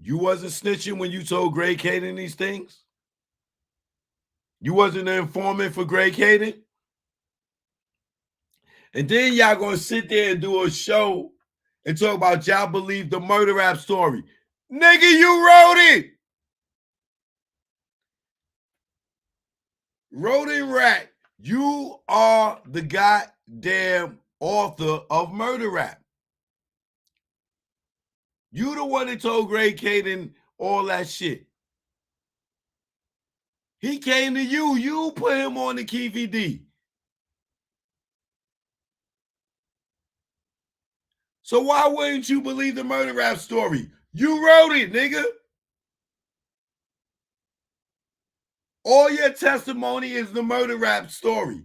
You wasn't snitching when you told Greg Caden these things? You wasn't an informant for Greg Caden? And then y'all gonna sit there and do a show and talk about y'all believe the murder rap story. Nigga, you wrote it. Wrote it right. You are the goddamn author of murder rap. You the one that told Greg Caden all that shit. He came to you. You put him on the KVD. So why wouldn't you believe the murder rap story? You wrote it, nigga. All your testimony is the murder rap story.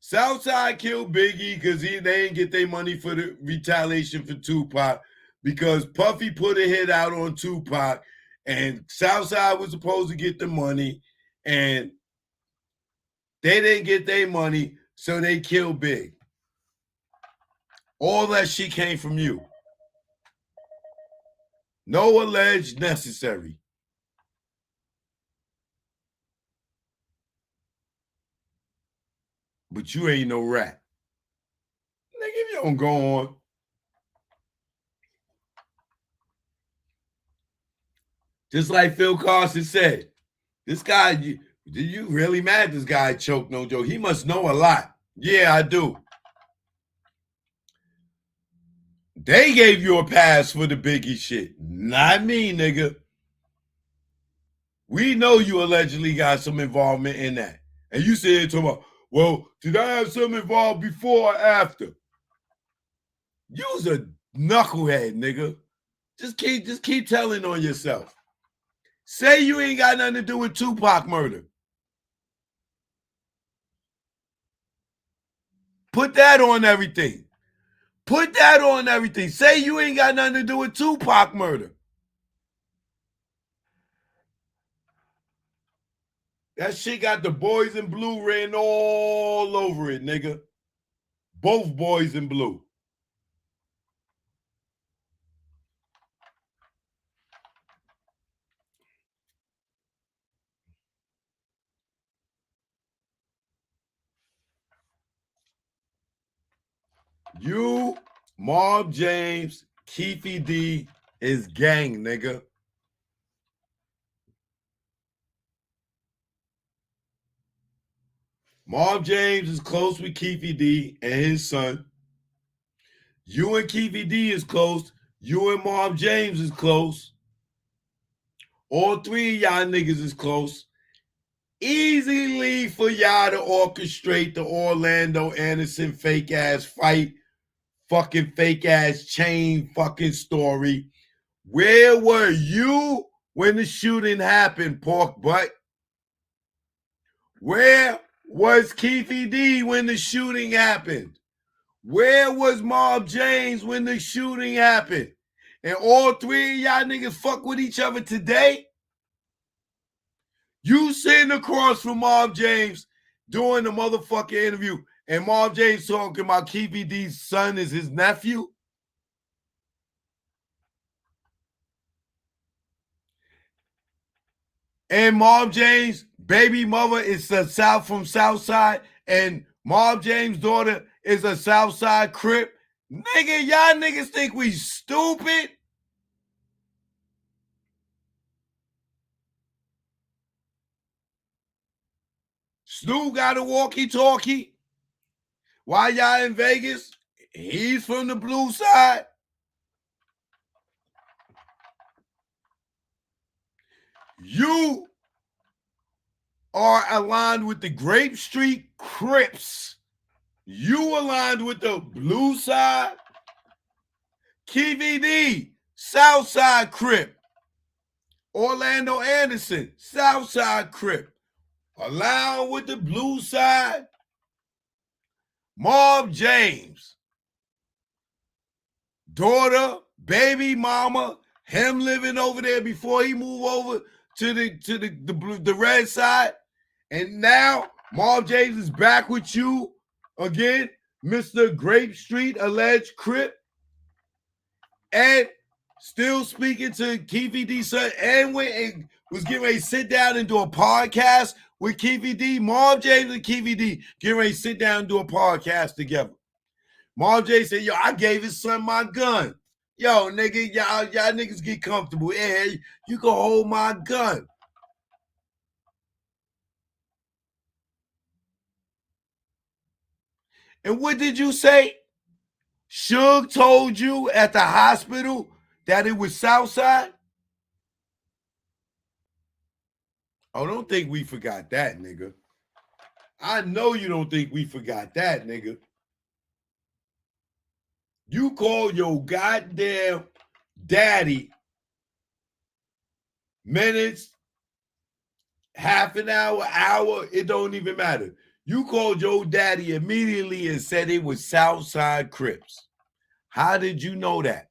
Southside killed Biggie because they didn't get their money for the retaliation for Tupac because Puffy put a hit out on Tupac and Southside was supposed to get the money and they didn't get their money, so they killed Big. All that shit came from you. No alleged necessary. But you ain't no rat. Nigga, if you don't go on. Just like Phil Carson said, this guy, did you really mad this guy choked? No joke. He must know a lot. Yeah, I do. They gave you a pass for the Biggie shit. Not me, nigga. We know you allegedly got some involvement in that. And you said to him, well, did I have some involved before or after? You's a knucklehead, nigga. Just keep telling on yourself. Say you ain't got nothing to do with Tupac murder. Put that on everything. Put that on everything. Say you ain't got nothing to do with Tupac murder. That shit got the boys in blue written all over it, nigga. Both boys in blue. You, Mob James, Keefy D is gang, nigga. Mob James is close with Keefy D and his son. You and Keefy D is close. You and Mob James is close. All three of y'all niggas is close. Easily for y'all to orchestrate the Orlando Anderson fake ass fight, fucking fake ass chain fucking story. Where were you when the shooting happened, pork butt? Where was Keefy D when the shooting happened? Where was Mob James when the shooting happened? And all three of y'all niggas fuck with each other today? You sitting across from Mob James doing the motherfucking interview, and Mob James talking about Keefy D's son is his nephew? And Mob James' baby mother is the South from Southside, and Mob James' daughter is a Southside Crip. Nigga, y'all niggas think we stupid? Snoop got a walkie-talkie. While y'all in Vegas, he's from the blue side. You are aligned with the Grape Street Crips. You aligned with the blue side. KVD, Southside Crip. Orlando Anderson, Southside Crip. Aligned with the blue side. Mob James. Daughter, baby mama, him living over there before he moved over to the red side. And now Mob James is back with you again, Mr. Grape Street alleged Crip. And still speaking to Keefy D son, and went and was getting ready to sit down and do a podcast with Keefy D. Marv James and Keefy D getting ready to sit down and do a podcast together. Marv J said, yo, I gave his son my gun. Yo, nigga, y'all niggas get comfortable. Hey, you can hold my gun. And what did you say? Suge told you at the hospital that it was Southside? Oh, don't think we forgot that, nigga. I know you don't think we forgot that, nigga. You call your goddamn daddy minutes, half an hour, it don't even matter. You called your daddy immediately and said it was Southside Crips. How did you know that?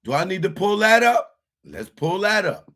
Do I need to pull that up? Let's pull that up.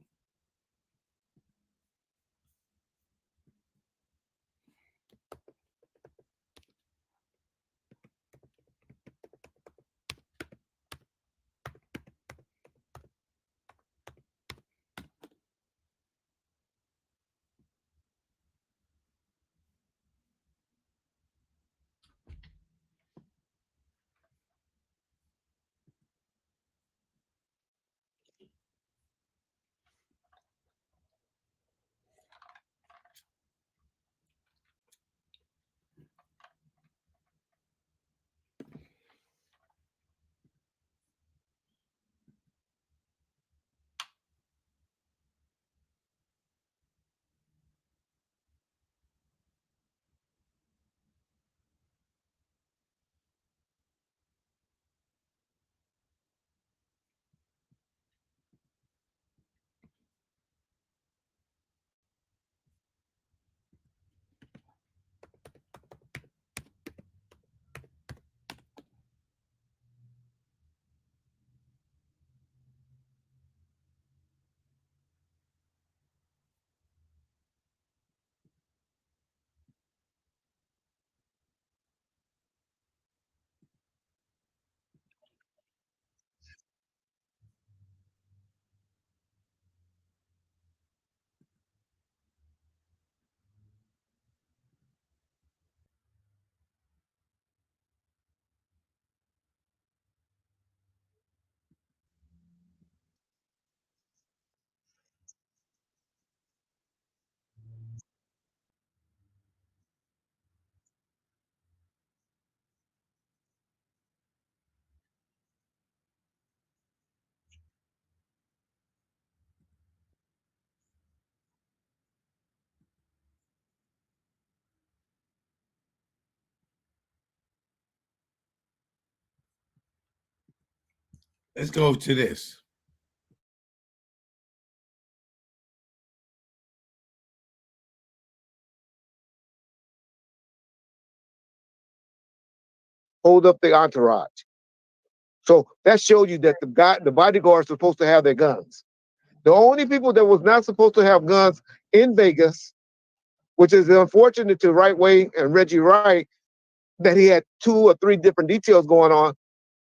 Let's go to this. Hold up the entourage. So that showed you that the bodyguards are supposed to have their guns. The only people that was not supposed to have guns in Vegas, which is unfortunate to Right Way and Reggie Wright, that he had 2 or 3 different details going on,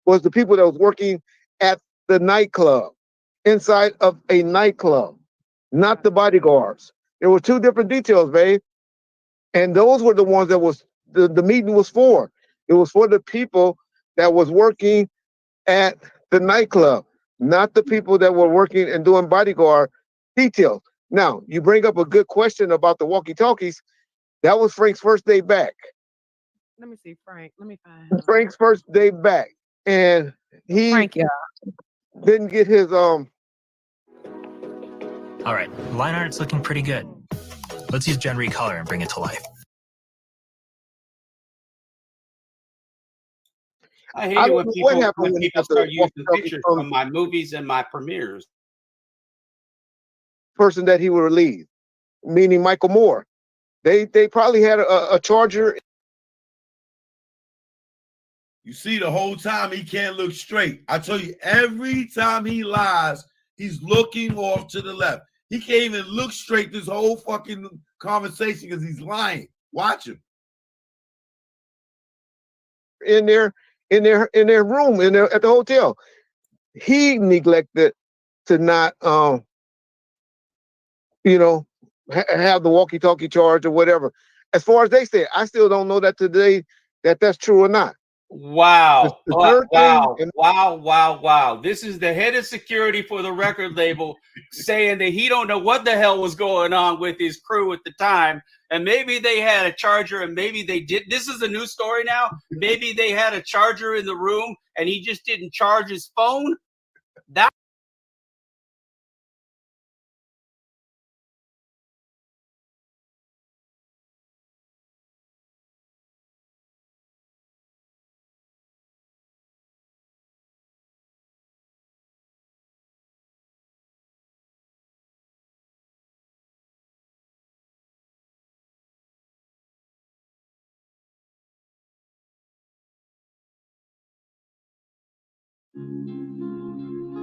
was the people that was working at the nightclub, inside of a nightclub, not the bodyguards. There were 2 different details, babe. And those were the ones that was the meeting was for. It was for the people that was working at the nightclub, not the people that were working and doing bodyguard details. Now, you bring up a good question about the walkie-talkies. That was Frank's first day back. Let me see, Frank. Let me find him. Frank's first day back. And he Frank, yeah. didn't get his All right, line art's looking pretty good. Let's use Gen Recolor and bring it to life. I hate it when people start using pictures from from my movies and my premieres. person that he would release, meaning Michael Moore. They probably had a charger. You see, the whole time he can't look straight. I tell you, every time he lies, he's looking off to the left. He can't even look straight this whole fucking conversation because he's lying. Watch him. In there in their room at the hotel. He neglected to not have the walkie-talkie charge or whatever. As far as they say, I still don't know that today that's true or not. Wow. The third Wow. thing, Wow. This is the head of security for the record label saying that he don't know what the hell was going on with his crew at the time. And maybe they had a charger and maybe they did. This is a new story now. Maybe they had a charger in the room and he just didn't charge his phone. That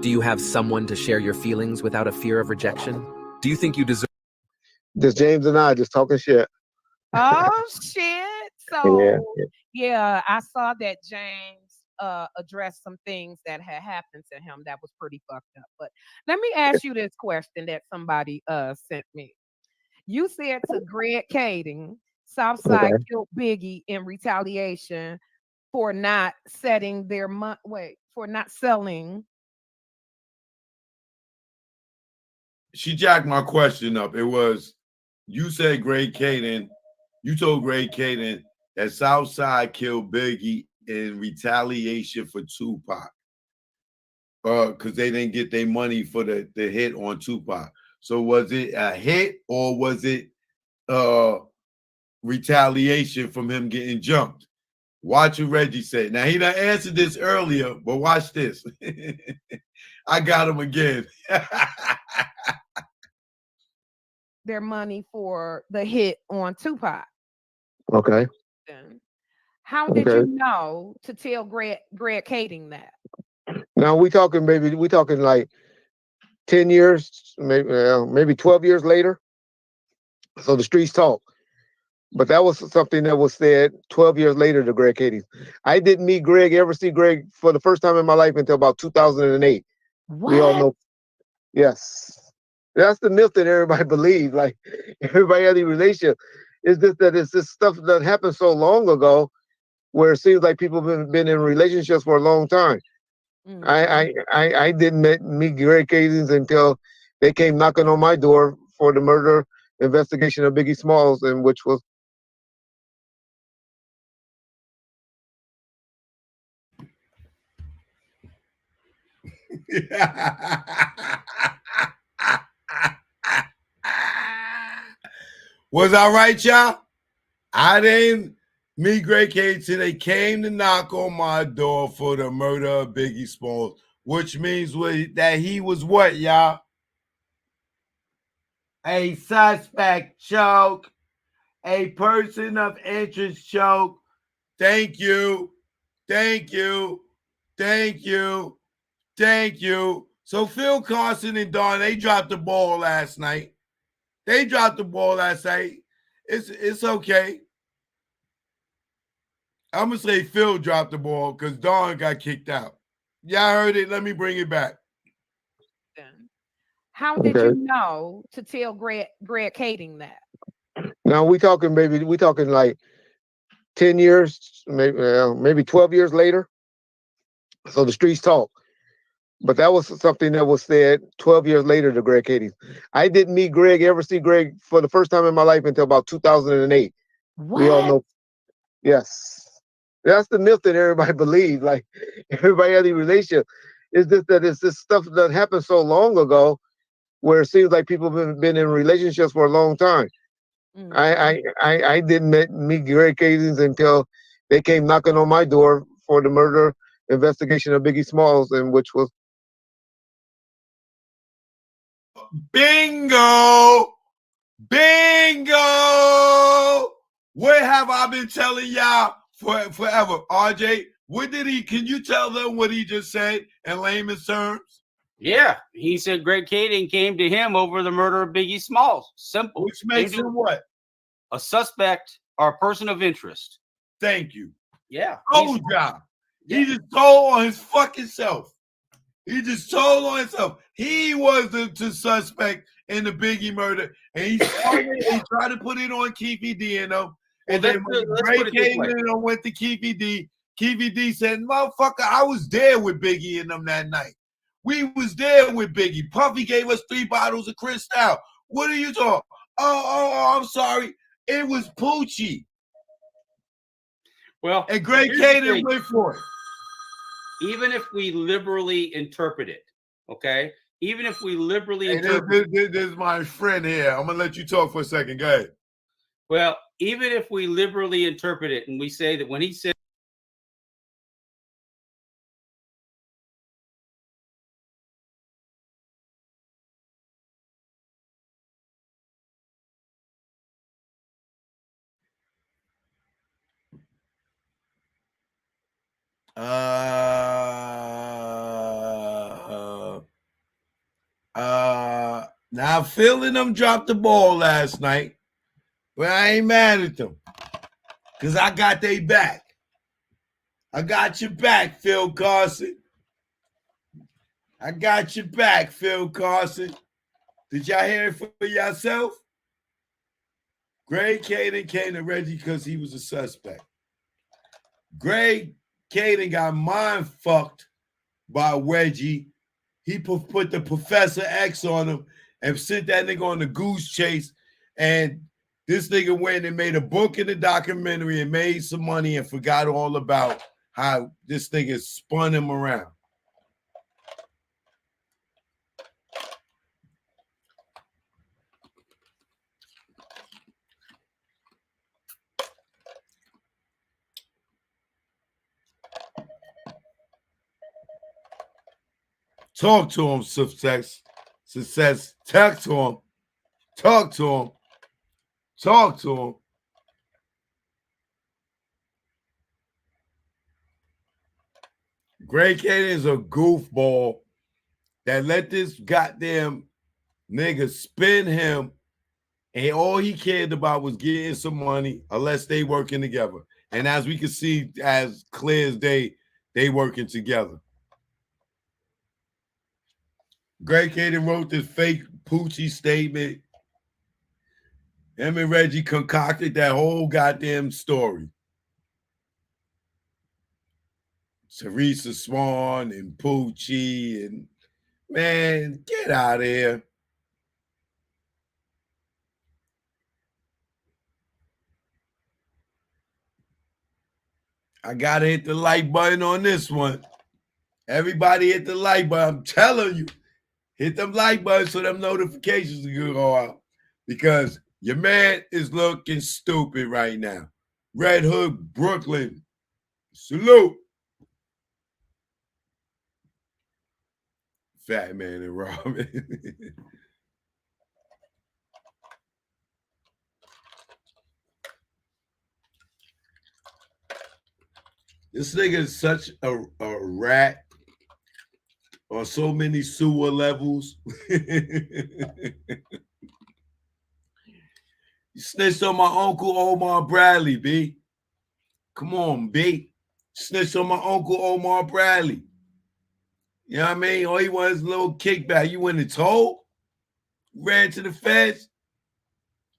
Do you have someone to share your feelings without a fear of rejection? Do you think you deserve? just James and I just talking shit. Oh shit. So yeah, I saw that James addressed some things that had happened to him that was pretty fucked up. But let me ask you this question that somebody sent me. You said to Greg Kading, Southside Okay. killed Biggie in retaliation for not setting their for not selling. She jacked my question up. It was, you said Greg Kading, you told Greg Kading that Southside killed Biggie in retaliation for Tupac. Because they didn't get their money for the hit on Tupac. So was it a hit or was it retaliation from him getting jumped? Watch what Reggie said. Now he done answered this earlier, but watch this. I got him again. Their money for the hit on Tupac. Okay. How did you know to tell Greg Kading that? Now we talking like 10 years, maybe 12 years later. So the streets talk. But that was something that was said 12 years later to Greg Kading. I didn't ever see Greg for the first time in my life until about 2008. What? We all know. Yes. That's the myth that everybody believes. Like everybody had a relationship. It's just that it's this stuff that happened so long ago where it seems like people have been in relationships for a long time. I didn't meet Greg Kading until they came knocking on my door for the murder investigation of Biggie Smalls, and which was Was I right, y'all? I didn't meet Greg Kading till they came to knock on my door for the murder of Biggie Smalls, which means that he was what, y'all? A suspect, choke. A person of interest, choke. Thank you. Thank you. Thank you. Thank you. So Phil Carson and Don, they dropped the ball last night. It's okay. I'm going to say Phil dropped the ball because Don got kicked out. Y'all heard it. Let me bring it back. How did you know to tell Greg Kading that? Now we talking like 10 years, maybe 12 years later. So the streets talk. But that was something that was said 12 years later to Greg Kading. I didn't ever see Greg for the first time in my life until about 2008. What? We all know. Yes. That's the myth that everybody believes. Like everybody had a relationship. It's just that it's this stuff that happened so long ago where it seems like people have been in relationships for a long time. I didn't meet Greg Kading until they came knocking on my door for the murder investigation of Biggie Smalls, and which was Bingo! Bingo! What have I been telling y'all forever? RJ, can you tell them what he just said in layman's terms? Yeah, he said Greg Kading came to him over the murder of Biggie Smalls. Simple. Which makes him what? A suspect or a person of interest. Thank you. Yeah. Oh, job. He just told on his fucking self. He just told on himself. He was the suspect in the Biggie murder, and he tried to put it on Keefy D and them. And then when Ray came in and went to Keefy D said, "Motherfucker, I was there with Biggie and them that night. We was there with Biggie. Puffy gave us 3 bottles of Cristal. What are you talking? Oh, I'm sorry. It was Poochie." Well, and Greg Caden went for it. Even if we liberally interpret it, okay? Even if we liberally interpret this is my friend here. I'm gonna let you talk for a second. Go ahead. Well, even if we liberally interpret it and we say that when he said now Phil and them dropped the ball last night, but I ain't mad at them because I got they back. I got your back, Phil Carson. I got your back, Phil Carson. Did y'all hear it for yourself? Greg Caden came to Reggie because he was a suspect. Greg Caden got mind fucked by Reggie. He put the Professor X on him and sent that nigga on the goose chase. And this nigga went and made a book in the documentary and made some money and forgot all about how this nigga spun him around. Talk to him, success. Talk to him. Talk to him. Talk to him. Greg Caden is a goofball that let this goddamn nigga spin him, and all he cared about was getting some money unless they working together. And as we can see, as clear as day, they working together. Greg Caden wrote this fake Poochie statement. Him and Reggie concocted that whole goddamn story. Teresa Swan and Poochie and man, get out of here. I gotta hit the like button on this one. Everybody hit the like button. I'm telling you, hit them like buttons so them notifications can go out. Because your man is looking stupid right now. Red Hood, Brooklyn. Salute. Fat Man and Robin. This nigga is such a rat on so many sewer levels. You snitched on my uncle Omar Bradley, B. Come on, B. Snitched on my uncle Omar Bradley. You know what I mean? All he wants is a little kickback. You went and told, ran to the feds.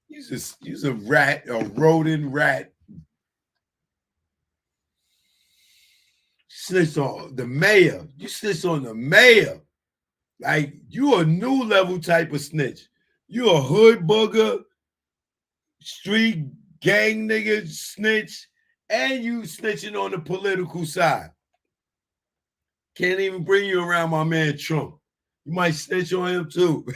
He's a rat, a rodent rat. Snitched on the mayor. You snitched on the mayor. Like, you a new level type of snitch. You a hood booger, street gang nigga snitch, and you snitching on the political side. Can't even bring you around my man Trump. You might snitch on him too.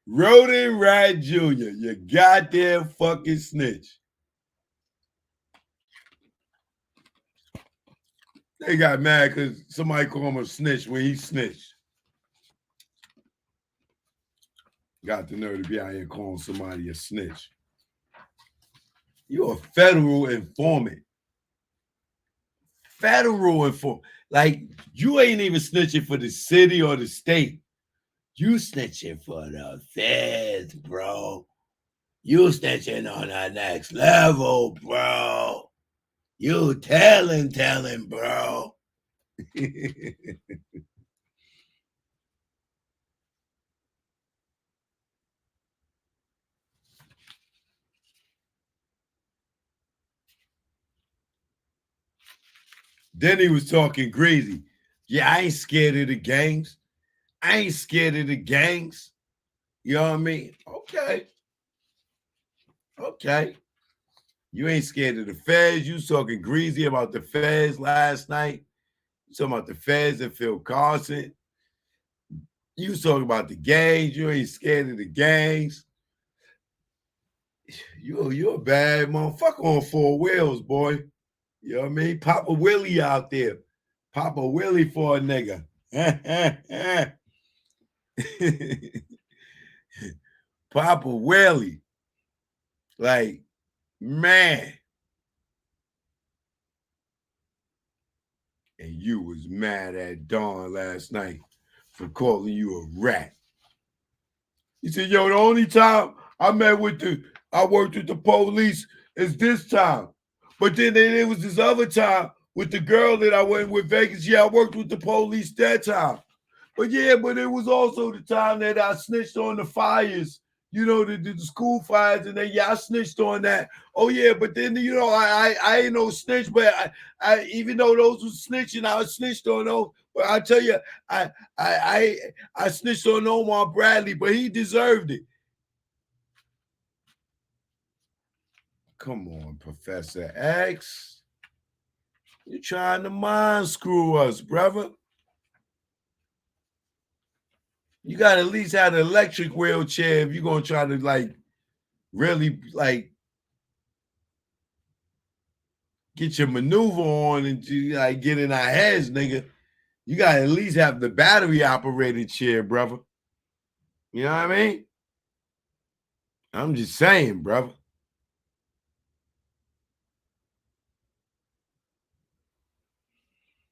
Rodent Rat Jr., you goddamn fucking snitch. They got mad because somebody called him a snitch when he snitched. Got the nerve to be out here calling somebody a snitch. You're a federal informant. Federal informant. Like, you ain't even snitching for the city or the state. You snitching for the feds, bro. You snitching on the next level, bro. You telling, bro. Then he was talking crazy. Yeah, I ain't scared of the gangs. I ain't scared of the gangs. You know what I mean? Okay. Okay. You ain't scared of the feds. You was talking greasy about the feds last night. You talking about the feds and Phil Carson. You was talking about the gangs. You ain't scared of the gangs. You're a bad motherfucker on four wheels, boy. You know what I mean? Papa Willie out there. Papa Willie for a nigga. Papa Willie. Like, man. And you was mad at Dawn last night for calling you a rat. He said, yo, the only time I worked with the police is this time. But then there was this other time with the girl that I went with Vegas. Yeah, I worked with the police that time. But it was also the time that I snitched on the fires, the school fires, and then I snitched on that. Oh yeah, but then I ain't no snitch, but I even though those was snitching, I snitched on those. But I tell you, I snitched on Omar Bradley, but he deserved it. Come on, Professor X. You're trying to mind screw us, brother. You got to at least have an electric wheelchair if you're going to try to, really, get your maneuver on and, get in our heads, nigga. You got to at least have the battery-operated chair, brother. You know what I mean? I'm just saying, brother.